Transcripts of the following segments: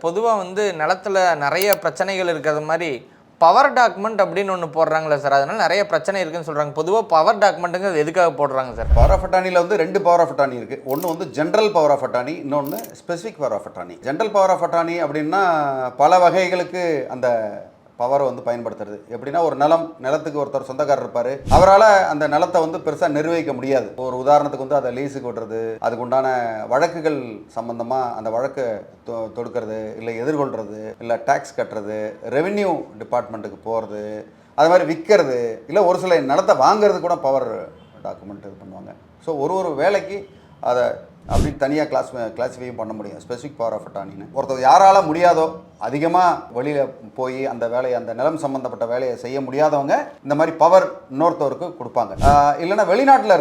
பொதுவா நிலத்துல நெறைய பிரச்சனைகள் இருக்கிறது மாரி, பவர் டாக்குமெண்ட் அப்படின்னு ஒண்ணு போடுறாங்கல்ல சார். அதனால நெறைய பிரச்சனை இருக்குன்னு சொல்றாங்க. பொதுவா பவர் டாக்குமெண்ட்ங்கிறது எதுக்காக போடுறாங்க சார்? பவர் ஆஃப் அட்டார்னியில் 2 பவர் ஆஃப் அட்டார்னி இருக்குது. ஒன்று ஜென்ரல் பவர் ஆஃப் அட்டார்னி, இன்னொன்று specific power of attorney. General power of attorney அப்படின்னா பல வகைகளுக்கு அந்த பவரை பயன்படுத்துறது. எப்படின்னா ஒரு நிலத்துக்கு ஒருத்தர் சொந்தக்காரர் இருப்பார், அவரால் அந்த நிலத்தை பெருசாக நிர்வகிக்க முடியாது. ஒரு உதாரணத்துக்கு அதை லீஸுக்கு விடுறது, அதுக்கு உண்டான வழக்குகள் சம்மந்தமாக அந்த வழக்கை தொடுக்கிறது, இல்லை எதிர்கொள்கிறது, இல்லை டேக்ஸ் கட்டுறது, ரெவென்யூ டிபார்ட்மெண்ட்டுக்கு போகிறது, அது மாதிரி விற்கிறது, இல்லை ஒரு சில நிலத்தை வாங்கிறது கூட பவர் டாக்குமெண்ட் இது பண்ணுவாங்க. ஸோ ஒரு வேலைக்கு அதை அப்படி தனியாக கிளாஸிஃபையும் பண்ண முடியும். ஸ்பெசிஃபிக் பவர் ஆஃப் அட்டார்னின்னு ஒருத்தர் யாரால் முடியாதோ, அதிகமாக வெளியில் போய் அந்த வேலையை, அந்த நிலம் சம்மந்தப்பட்ட வேலையை செய்ய முடியாதவங்க இந்த மாதிரி பவர் இன்னொருத்தவருக்கு கொடுப்பாங்க. இல்லைன்னா வெளிநாட்டில்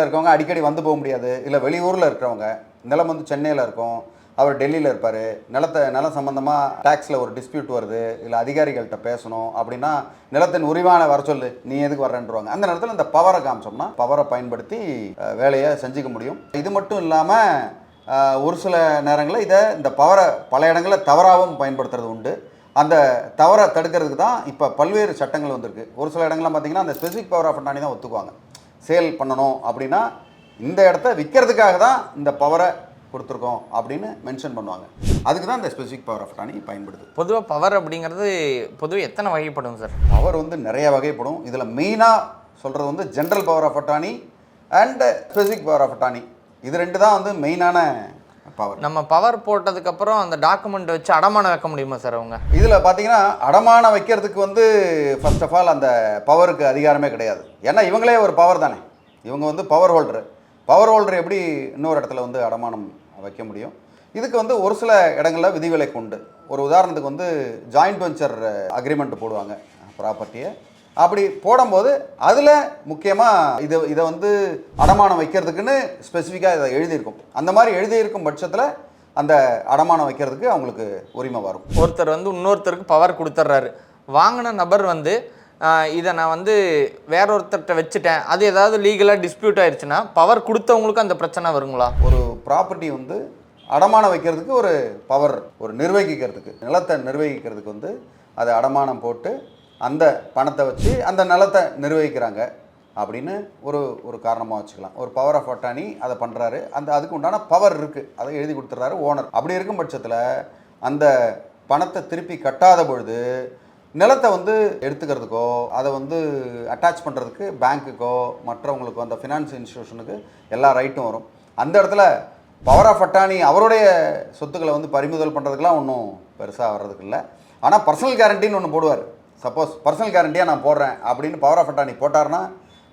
இருக்கவங்க அடிக்கடி வந்து போக முடியாது, இல்லை வெளியூரில் இருக்கிறவங்க, நிலம் சென்னையில் இருக்கும், அவர் டெல்லியில் இருப்பார், நிலம் சம்மந்தமாக டேக்ஸில் ஒரு டிஸ்பியூட் வருது, இல்லை அதிகாரிகள்கிட்ட பேசணும் அப்படின்னா நிலத்தின் உரிவான வர சொல்லு, நீ எதுக்கு வரேன்ருவாங்க. அந்த நேரத்தில் இந்த பவரை காமிச்சோம்னா பவரை பயன்படுத்தி வேலையை செஞ்சுக்க முடியும். இது மட்டும் இல்லாமல் ஒரு சில நேரங்களில் இந்த பவரை பல இடங்களில் தவறாகவும் பயன்படுத்துறது உண்டு. அந்த தவறை தடுக்கிறதுக்கு தான் இப்போ பல்வேறு சட்டங்கள் வந்திருக்கு. ஒரு சில இடங்கள்லாம் பார்த்திங்கன்னா அந்த ஸ்பெசிஃபிக் பவர் ஆஃப் அட்டார்னி தான் ஒத்துக்குவாங்க. சேல் பண்ணணும் அப்படின்னா இந்த இடத்த விற்கிறதுக்காக தான் இந்த பவரை கொடுத்துருக்கோம் அப்படின்னு மென்ஷன் பண்ணுவாங்க. அதுக்கு தான் இந்த ஸ்பெசிஃபிக் பவர் ஆஃப் அட்டார்னி பயன்படுது. பொதுவாக பவர் அப்படிங்கிறது பொதுவாக எத்தனை வகைப்படும் சார்? பவர் நிறைய வகைப்படும். இதில் மெயினாக சொல்கிறது general power of attorney and specific power of attorney. இது ரெண்டு தான் மெயினான பவர். நம்ம பவர் போட்டதுக்கப்புறம் அந்த டாக்குமெண்ட் வச்சு அடமானம் வைக்க முடியுமா சார் அவங்க? இதில் பார்த்தீங்கன்னா அடமானம் வைக்கிறதுக்கு ஃபர்ஸ்ட் ஆஃப் ஆல் அந்த பவருக்கு அதிகாரமே கிடையாது. ஏன்னா இவங்களே ஒரு பவர் தானே, இவங்க பவர் ஹோல்டர் எப்படி இன்னொரு இடத்துல அடமானம் வைக்க முடியும்? இதுக்கு ஒரு சில இடங்களில் விதிவிலக்கு உண்டு. ஒரு உதாரணத்துக்கு ஜாயிண்ட் வெஞ்சர் அக்ரிமெண்ட் போடுவாங்க ப்ராப்பர்ட்டியை. அப்படி போடும்போது அதில் முக்கியமாக இதை அடமானம் வைக்கிறதுக்குன்னு ஸ்பெசிஃபிக்காக இதை எழுதியிருக்கும். அந்த மாதிரி எழுதியிருக்கும் பட்சத்தில் அந்த அடமானம் வைக்கிறதுக்கு அவங்களுக்கு உரிமை வரும். ஒருத்தர் இன்னொருத்தருக்கு பவர் கொடுத்துட்றாரு. வாங்கின நபர் இதை நான் வேற ஒருத்தர்கிட்ட வச்சுட்டேன், அது ஏதாவது லீகலாக டிஸ்பியூட் ஆயிடுச்சுன்னா பவர் கொடுத்தவங்களுக்கு அந்த பிரச்சனை வருங்களா? ஒரு ப்ராப்பர்ட்டி அடமானம் வைக்கிறதுக்கு ஒரு பவர், ஒரு நிர்வகிக்கிறதுக்கு, நிலத்தை நிர்வகிக்கிறதுக்கு அதை அடமானம் போட்டு அந்த பணத்தை வச்சு அந்த நிலத்தை நிர்வகிக்கிறாங்க அப்படின்னு ஒரு காரணமாக வச்சுக்கலாம். ஒரு பவர் ஆஃப் அட்டார்னி அதை பண்ணுறாரு, அதுக்கு உண்டான பவர் இருக்குது, அதை எழுதி கொடுத்துட்றாரு ஓனர். அப்படி இருக்கும் பட்சத்தில் அந்த பணத்தை திருப்பி கட்டாத பொழுது நிலத்தை எடுத்துக்கிறதுக்கோ அதை அட்டாச் பண்ணுறதுக்கு பேங்க்குக்கோ மற்றவங்களுக்கோ அந்த ஃபினான்ஸ் இன்ஸ்டியூஷனுக்கு எல்லா ரைட்டும் வரும். அந்த இடத்துல பவர் ஆஃப் அட்டார்னி அவருடைய சொத்துக்களை பறிமுதல் பண்ணுறதுக்கெலாம் ஒன்றும் பெருசாக வர்றதுக்கு இல்லை. ஆனால் பர்சனல் கேரண்டின்னு ஒன்று போடுவார். சப்போஸ் பர்சனல் கேரண்டியாக நான் போடுறேன் அப்படின்னு பவர் ஆஃப் அட்டார்னி போட்டார்னா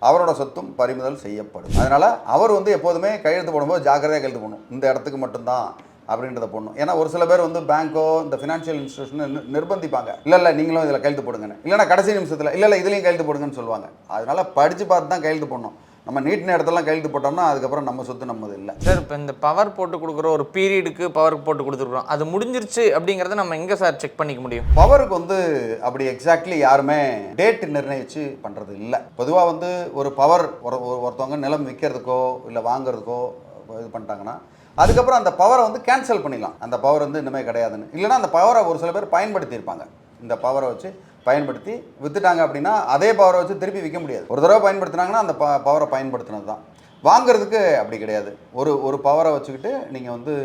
அவரோட சொத்தும் பறிமுதல் செய்யப்படும். அதனால் அவர் எப்போதுமே கையெழுத்து போடும்போது ஜாக்கிரதையாக கையெழுத்து போடணும். இந்த இடத்துக்கு மட்டும்தான் அப்படின்றத போடணும். ஏன்னா ஒரு சில பேர் பேங்க்கோ இந்த ஃபினான்ஷியல் இன்ஸ்டியூஷன் நிர்பந்திப்பாங்க, இல்லை நீங்களும் இதில் கையெழுத்து போடுங்கன்னு, இல்லைனா கடைசி நிமிஷத்தில் இல்லை இதுலேயும் கையெழுத்து போடுங்கன்னு சொல்லுவாங்க. அதனால் படித்து பார்த்து தான் கையெழுத்து போடணும். நம்ம நீட்டின இடத்துலாம் கையெழுத்து போட்டோம்னா அதுக்கப்புறம் நம்ம சொத்து நம்மது இல்லை. சார், இப்போ இந்த பவர் போட்டு கொடுக்குற ஒரு பீரியடுக்கு பவர் போட்டு கொடுத்துருக்குறோம், அது முடிஞ்சிருச்சு அப்படிங்கிறத நம்ம எங்கே சார் செக் பண்ணிக்க முடியும்? பவருக்கு அப்படி எக்ஸாக்ட்லி யாருமே டேட் நிர்ணயிச்சு பண்ணுறது இல்லை. பொதுவாக ஒரு பவர் ஒருத்தவங்க நிலம் விற்கிறதுக்கோ இல்லை வாங்குறதுக்கோ இது பண்ணிட்டாங்கன்னா அதுக்கப்புறம் அந்த பவரை கேன்சல் பண்ணிடலாம். அந்த பவர் இனிமேல் கிடையாதுன்னு. இல்லைனா அந்த பவரை ஒரு சில பேர் பயன்படுத்தியிருப்பாங்க. இந்த பவரை வச்சு பயன்படுத்தி விற்றுட்டாங்க அப்படின்னா அதே பவரை வச்சு திருப்பி விற்க முடியாது. ஒரு தடவை பயன்படுத்தினாங்கன்னா அந்த பவரை பயன்படுத்தினது தான். வாங்கிறதுக்கு அப்படி கிடையாது. ஒரு பவரை வச்சுக்கிட்டு நீங்கள்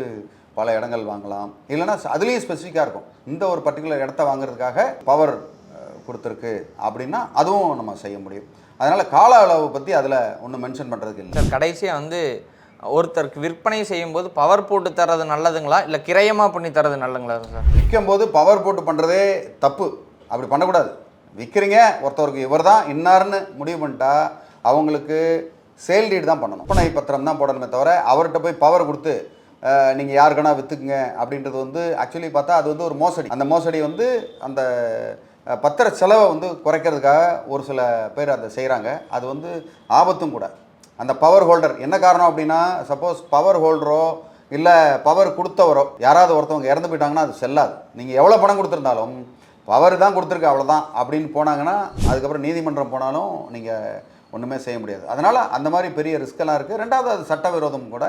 பல இடங்கள் வாங்கலாம். இல்லைனா அதுலேயும் ஸ்பெசிஃபிக்காக இருக்கும், இந்த ஒரு பர்டிகுலர் இடத்த வாங்குறதுக்காக பவர் கொடுத்துருக்கு அப்படின்னா அதுவும் நம்ம செய்ய முடியும். அதனால் கால அளவு பற்றி அதில் ஒன்றும் மென்ஷன் பண்ணுறதுக்கு இல்லை. சார், கடைசியாக ஒருத்தருக்கு விற்பனை செய்யும்போது பவர் போட்டு தர்றது நல்லதுங்களா, இல்லை கிரயமாக பண்ணி தர்றது நல்லதுங்களா சார்? விற்கும்போது பவர் போட்டு பண்ணுறதே தப்பு. அப்படி பண்ணக்கூடாது. விற்கிறீங்க, ஒருத்தருக்கு இவர் தான் இன்னார்னு முடிவு பண்ணிட்டா அவங்களுக்கு சேல் டீட் தான் பண்ணணும், ஒப்பனை பத்திரம் தான் போடணுமே தவிர அவர்கிட்ட போய் பவர் கொடுத்து நீங்கள் யாருக்குன்னா விற்றுக்குங்க அப்படின்றது ஆக்சுவலி பார்த்தா அது ஒரு மோசடி. அந்த மோசடி அந்த பத்திர செலவை குறைக்கிறதுக்காக ஒரு சில பேர் அதை செய்கிறாங்க. அது ஆபத்தும் கூட. அந்த பவர் ஹோல்டர் என்ன காரணம் அப்படின்னா, சப்போஸ் பவர் ஹோல்டரோ இல்லை பவர் கொடுத்தவரோ யாராவது ஒருத்தவங்க இறந்து போயிட்டாங்கன்னா அது செல்லாது. நீங்கள் எவ்வளோ பணம் கொடுத்துருந்தாலும் பவர் தான் கொடுத்துருக்கு அவ்வளோதான் அப்படின்னு போனாங்கன்னா அதுக்கப்புறம் நீதிமன்றம் போனாலும் நீங்கள் ஒன்றுமே செய்ய முடியாது. அதனால் அந்த மாதிரி பெரிய ரிஸ்க்கெல்லாம் இருக்குது. ரெண்டாவது அது சட்டவிரோதம் கூட.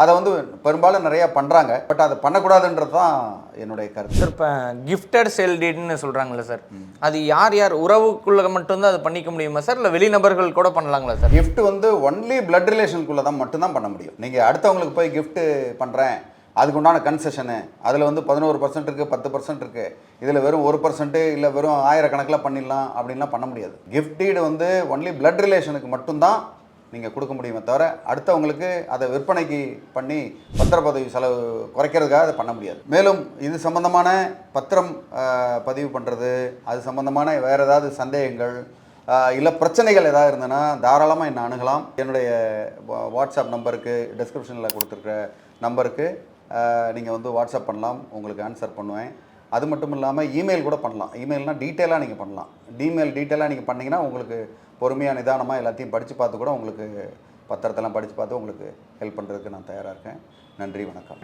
அதை வந்து பெரும்பாலும் நிறையா பண்ணுறாங்க. பட் அதை பண்ணக்கூடாதுன்றது தான் என்னுடைய கருத்து. சார் இப்போ கிஃப்டட் சேல் டீட்னு சொல்கிறாங்களே சார், அது யார் யார் உறவுக்குள்ள மட்டும்தான் அது பண்ணிக்க முடியுமா சார், இல்லை வெளிநபர்கள் கூட பண்ணலாங்களா சார்? gift வந்து ஒன்லி blood ரிலேஷனுக்குள்ளே தான் மட்டும்தான் பண்ண முடியும். நீங்கள் அடுத்தவங்களுக்கு போய் gift பண்ணுறேன், அதுக்கு உண்டான கன்செஷனு அதில் வந்து 11% இருக்குது, 10% இருக்குது, இதில் வெறும் 1% இல்லை வெறும் 1000 கணக்கில் பண்ணிடலாம் அப்படின்லாம் பண்ண முடியாது. gift deed வந்து ஒன்லி blood ரிலேஷனுக்கு மட்டும்தான் நீங்கள் கொடுக்க முடியுமே தவிர அடுத்தவங்களுக்கு அதை விற்பனைக்கு பண்ணி பத்திரப்பதிவு செலவு குறைக்கிறதுக்காக அதை பண்ண முடியாது. மேலும் இது சம்பந்தமான பத்திரம் பதிவு பண்ணுறது, அது சம்பந்தமான வேறு ஏதாவது சந்தேகங்கள் இல்லை பிரச்சனைகள் ஏதாவது இருந்ததுன்னா தாராளமாக என்னை அணுகலாம். என்னுடைய வாட்ஸ்அப் நம்பருக்கு, டிஸ்கிரிப்ஷனில் கொடுத்துருக்குற நம்பருக்கு நீங்கள் வந்து வாட்ஸ்அப் பண்ணலாம், உங்களுக்கு ஆன்சர் பண்ணுவேன். அது மட்டும் இல்லாமல் இமெயில் கூட பண்ணலாம். இமெயில்னால் டீட்டெயிலாக நீங்கள் பண்ணலாம். டீட்டெயிலாக நீங்கள் பண்ணிங்கன்னா உங்களுக்கு பொறுமையாக நிதானமாக எல்லாத்தையும் படித்து பார்த்து கூட உங்களுக்கு பத்திரத்தெல்லாம் படித்து பார்த்து உங்களுக்கு ஹெல்ப் பண்ணுறதுக்கு நான் தயாராக இருக்கேன். நன்றி, வணக்கம்.